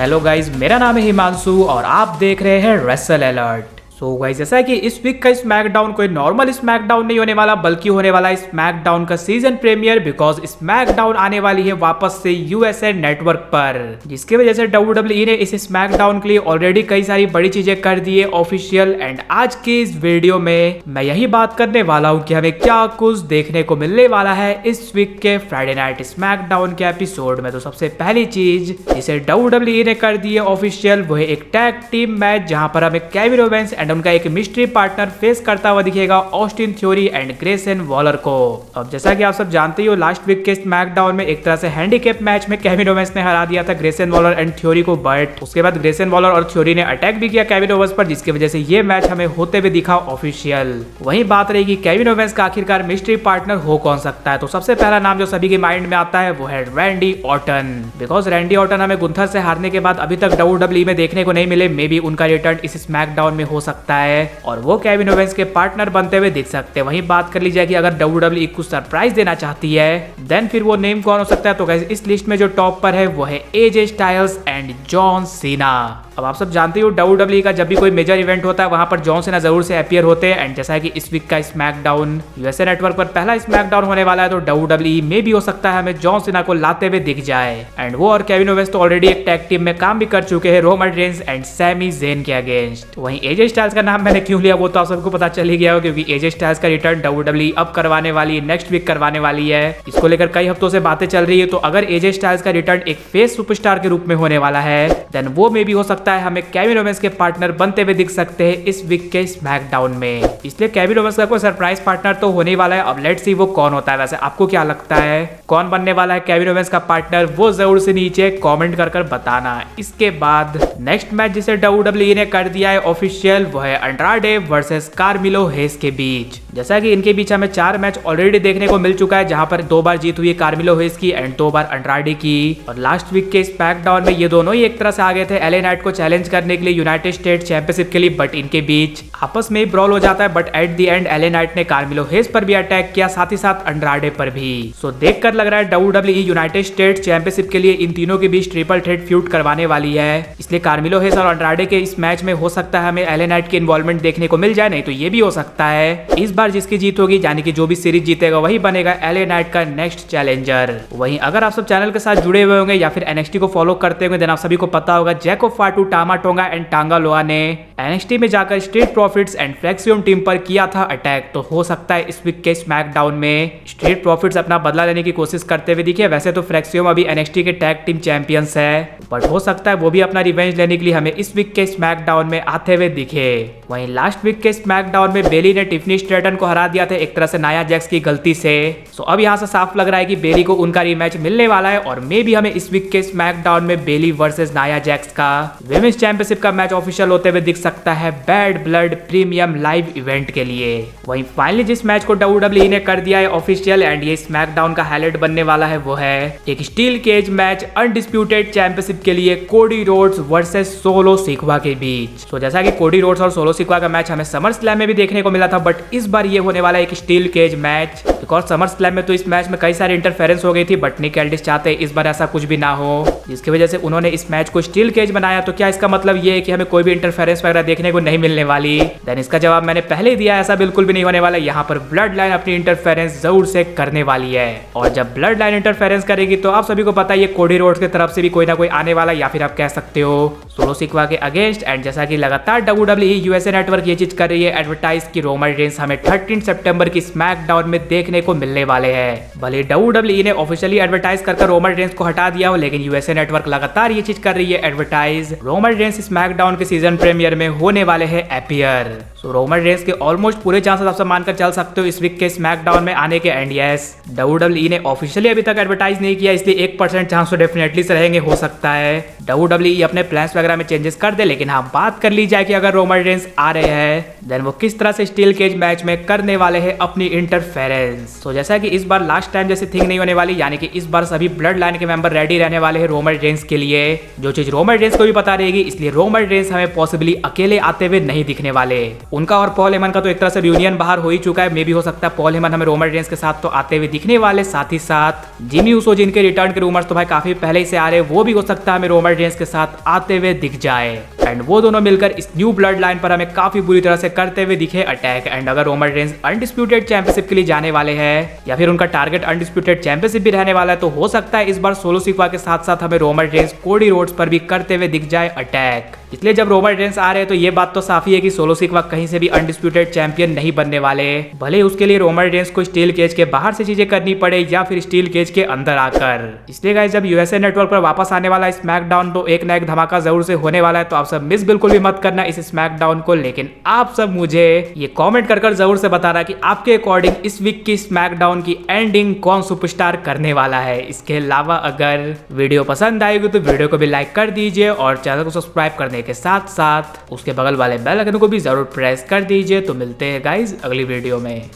Hello guys, मेरा नाम है हिमांशु और आप देख रहे हैं रेसल अलर्ट। सो गाइस, जैसा है कि इस वीक का स्मैकडाउन कोई नॉर्मल स्मैकडाउन नहीं होने वाला, बल्कि होने वाला स्मैकडाउन का सीजन प्रीमियर, बिकॉज स्मैकडाउन आने वाली है वापस से यूएसए नेटवर्क पर, जिसकी वजह से डब्ल्यूडब्ल्यूई ने इस स्मैकडाउन के लिए ऑलरेडी कई सारी बड़ी चीजें कर दी है ऑफिशियल। एंड आज की इस वीडियो में मैं यही बात करने वाला हूँ कि हमें क्या कुछ देखने को मिलने वाला है इस वीक के फ्राइडे नाइट स्मैकडाउन के एपिसोड में। तो सबसे पहली चीज जिसे डब्ल्यूडब्ल्यूई ने कर दी है ऑफिशियल, वो है एक टैग टीम मैच, जहां पर हमें केविन ओवेंस एंड उनका एक मिस्ट्री पार्टनर फेस करता हुआ दिखेगा Austin theory and Grayson Waller को। अब जैसा कि आप सब जानते हो, लास्ट वीक के स्मैकडाउन में एक तरह से हैंडीकैप मैच में केविन ओवेंस ने हरा दिया था ग्रेसन वॉलर एंड थ्योरी को, बट उसके बाद ग्रेसन वॉलर और थ्योरी ने अटैक भी किया केविन ओवेंस पर, जिसकी वजह से ये मैच हमें होते हुए दिखा ऑफिशियल। वही बात रहेगी केविन ओवेंस का आखिरकार मिस्ट्री पार्टनर हो कौन सकता है। तो सबसे पहला नाम जो सभी के माइंड में आता है वो है Randy Orton, because Randy Orton हमें गुंथर से हारने के बाद अभी तक डब्ल्यूडब्ल्यूई में देखने को नहीं मिले। मे बी उनका रिटर्न इस स्मैकडाउन में हो सकता है और वो केविन ओवेंस के पार्टनर बनते हुए दिख सकते हैं। वहीं बात कर ली जाए कि अगर डब्ल्यूडब्ल्यूई कुछ सरप्राइज देना चाहती है, देन फिर वो नेम कौन हो सकता है। तो गाइस, इस लिस्ट में जो टॉप पर है वो है AJ Styles and John Cena. अब आप सब जानते हो डब्ल्यूडब्ल्यूई का जब भी कोई मेजर इवेंट होता है वहां पर जॉन सीना जरूर से अपीयर होते हैं। एंड जैसा है कि इस वीक का स्मैकडाउन यूएसए नेटवर्क पर पहला स्मैकडाउन होने वाला है, तो डब्ल्यूडब्ल्यूई में भी हो सकता है हमें जॉन सीना को लाते हुए दिख जाए। एंड वो और केविन ओवेंस तो ऑलरेडी एक टैग टीम में काम भी कर चुके हैं Roman Reigns and Sami Zayn के अगेंस्ट। वहीं एजे स्टाइल्स का नाम मैंने क्यों लिया वो तो आप सबको पता चल ही गया हो, क्योंकि एजे स्टाइल्स का रिटर्न डब्ल्यूडब्ल्यूई अब करवाने वाली है, नेक्स्ट वीक करवाने वाली है। इसको लेकर कई हफ्तों से बातें चल रही है। तो अगर एजे स्टाइल्स का रिटर्न एक फेस सुपरस्टार के रूप में होने वाला है, देन वो में भी हो सकता है हमें केविन ओवेंस के पार्टनर बनते हुए दिख सकते हैं इस वीक के स्मैकडाउन में। इसलिए केविन ओवेंस का कोई सरप्राइज पार्टनर तो होने वाला है। अब लेट्स सी वो कौन होता है। वैसे आपको क्या लगता है कौन बनने वाला है केविन ओवेंस का पार्टनर, वो जरूर से नीचे कमेंट कर बताना। इसके बाद नेक्स्ट मैच जिसे डब्ल्यूडब्ल्यूई ने कर दिया है ऑफिशियल, वो है अंड्राडे वर्सेस कार्मिलो हेस के बीच। जैसा कि इनके बीच हमें 4 मैच ऑलरेडी देखने को मिल चुका है, जहां पर 2 बार जीत हुई है कार्मिलो हेस की एंड 2 बार अंड्राडे की। और लास्ट वीक के स्मैकडाउन में ये दोनों ही एक तरह से आ गए थे एलए नाइट को चैलेंज करने के लिए यूनाइटेड स्टेट चैंपियनशिप के लिए, बट इनके बीच आपस में ही ब्रॉल हो जाता है। But at the end LA night ने कार्मिलो हेस पर भी अटैक किया, साथ ही साथ अंड्राडे पर भी। सो देखकर लग रहा है डब्ल्यूडब्ल्यूई यूनाइटेड स्टेट चैंपियनशिप के लिए इन तीनों के बीच ट्रिपल थ्रेट फ्यूड करवाने वाली है। इसलिए कार्मिलो हेस और अंड्राडे के इस मैच में हो सकता है हमें एलए नाइट की इन्वॉल्वमेंट देखने को मिल जाए। नहीं तो ये भी हो सकता है इस बार जिसकी जीत होगी, यानी कि जो भी सीरीज जीतेगा वही बनेगा एलए नाइट का नेक्स्ट चैलेंजर। वहीं अगर आप सब चैनल के साथ जुड़े हुए होंगे या फिर एनएक्सटी को फॉलो करते होंगे, देन आप सभी को पता होगा जैको फाटू, टामा टोंगा एंड टांगा लोआ ने एनएक्सटी में जाकर स्ट्रीट प्रॉफिट्स एंड फ्लेक्सियम टीम पर किया था अटैक। तो हो सकता है इस वीक के स्मैकडाउन में स्ट्रीट प्रॉफिट्स अपना बदला लेने की कोशिश करते हुए दिखे। वैसे तो फ्लेक्सियम अभी एनएक्सटी के टैग टीम चैंपियंस है, बट हो सकता है वो भी अपना रिवेंज लेने के लिए हमें इस वीक के स्मैकडाउन में आते हुए दिखे। वहीं लास्ट वीक के स्मैकडाउन में बेली ने टिफनी स्ट्रेटन को हरा दिया था एक तरह से नाया जैक्स की गलती से। सो अब यहाँ से साफ लग रहा है कि बेली को उनका रीमैच मिलने वाला है और मे भी हमें इस वीक के स्मैकडाउन में बेली वर्सेस नाया जैक्स का विमेंस चैंपियनशिप का मैच ऑफिशियल होते हुए दिख सकता है bad blood premium live event के लिए। वहीं फाइनली जिस मैच को डब्ल्यूडब्ल्यूई ने कर दिया है ऑफिशियल एंड ये स्मैकडाउन का हाईलाइट बनने वाला है, वो है एक steel cage match undisputed championship के लिए कोडी रोड्स वर्सेस सोलो सिक्वा के बीच। तो जैसा कि कोडी रोड्स और सोलो सिक्वा का मैच हमें समर स्लैम में भी देखने को मिला था, बट इस बार ये होने वाला है एक steel cage match. Because Summer Slam में तो इस मैच में कई सारी इंटरफेरेंस हो गई थी, बट निक एल्डिस चाहते इस बार ऐसा कुछ भी ना हो, जिसकी वजह से उन्होंने इस मैच को स्टील केज बनाया। तो क्या इसका मतलब ये है कि हमें कोई भी इंटरफेरेंस वगैरह देखने को नहीं मिलने वाली? देन इसका जवाब मैंने पहले ही दिया, ऐसा बिल्कुल भी नहीं होने वाला। यहाँ पर ब्लड लाइन अपनी इंटरफेरेंस जरूर से करने वाली है, और जब ब्लड लाइन इंटरफेरेंस करेगी तो आप सभी को पता है ये कोडी रोड्स की तरफ से भी कोई ना कोई आने वाला, या फिर आप कह सकते हो सोलो सिक्वा के अगेंस्ट। एंड जैसा कि लगातार डब्ल्यूडब्ल्यूई यूएसए नेटवर्क ये चीज कर रही है एडवर्टाइज की रोमन रेंस हमें 13 सितंबर की स्मैकडाउन में देखने को मिलने वाले हैं। भले डब्ल्यूडब्ल्यूई ने ऑफिशियली एडवर्टाइज कर रोमन रेंस को हटा दिया हो, लेकिन यूएसए नेटवर्क लगातार ये चीज कर रही है एडवर्टाइज रोमन रेंस स्मैकडाउन के सीजन प्रीमियर में होने वाले हैं अपीयर। सो रोमन रेंस के ऑलमोस्ट पूरे चांसेस आप सब मानकर चल सकते हो इस वीक के स्मैकडाउन में आने के। एंड यस, डब्ल्यूडब्ल्यूई ने ऑफिशियली अभी तक एडवर्टाइज नहीं किया, इसलिए 1% चांस तो डेफिनेटली से रहेंगे। हो सकता है डब्ल्यूडब्ल्यूई अपने प्लान्स वगैरह में चेंजेस कर दे, लेकिन हाँ बात कर ली जाए कि अगर रोमन रेंस आ रहे हैं, देन वो किस तरह से स्टील केज मैच में करने वाले हैं अपनी इंटरफेरेंस। तो जैसा कि इस बार लास्ट टाइम जैसे थिंग नहीं होने वाली, यानी कि इस बार सभी ब्लड लाइन के मेंबर रेडी रहने वाले हैं रोमन रेंस के लिए, जो चीज रोमन रेंस को भी पता रहेगी। इसलिए रोमन रेंस हमें पॉसिबली अकेले आते हुए नहीं दिखने वाले। उनका और पॉल हेमन का तो एक तरह से रियूनियन बाहर हो ही चुका है, मे भी हो सकता है पॉल हेमन हमें रोमन रेंस के साथ तो आते हुए दिखने वाले। साथ ही साथ जिमी ऊसो जिनके रिटर्न के रूमर्स तो भाई काफी पहले से आ रहे हैं, वो भी हो सकता है हमें रोमन रेंस के साथ आते हुए दिख जाए एंड वो दोनों मिलकर इस न्यू ब्लड लाइन पर हमें काफी बुरी तरह से करते हुए दिखे अटैक। एंड अगर रोमन रेंस अनडिस्प्यूटेड चैंपियनशिप के लिए जाने वाले हैं या फिर उनका टारगेट अनडिस्प्यूटेड चैंपियनशिप भी रहने वाला है, तो हो सकता है इस बार सोलो सिक्वा के साथ साथ हमें रोमन रेंस कोडी रोड्स पर भी करते हुए दिख जाए अटैक। इसलिए जब रोमन रेंस आ रहे हैं तो ये बात तो साफ ही है कि सोलो सिक्वा कहीं से भी अनडिस्प्यूटेड चैंपियन नहीं बनने वाले, भले उसके लिए रोमन रेंस को स्टील केज के बाहर से चीजें करनी पड़े या फिर स्टील केज के अंदर आकर। इसलिए गाइस जब यूएसए नेटवर्क पर वापस आने वाला स्मैकडाउन तो एक ना एक धमाका जरूर से होने वाला है, तो आप सब मिस बिल्कुल भी मत करना इस स्मैकडाउन को। लेकिन आप सब मुझे ये कमेंट कर जरूर से बताना कि आपके अकॉर्डिंग इस वीक की स्मैकडाउन की एंडिंग कौन सुपरस्टार करने वाला है। इसके अलावा अगर वीडियो पसंद आएगी तो वीडियो को भी लाइक कर दीजिए और चैनल को सब्सक्राइब करने के साथ साथ उसके बगल वाले बेल आइकन को भी जरूर प्रेस कर दीजिए। तो मिलते हैं गाइज अगली वीडियो में।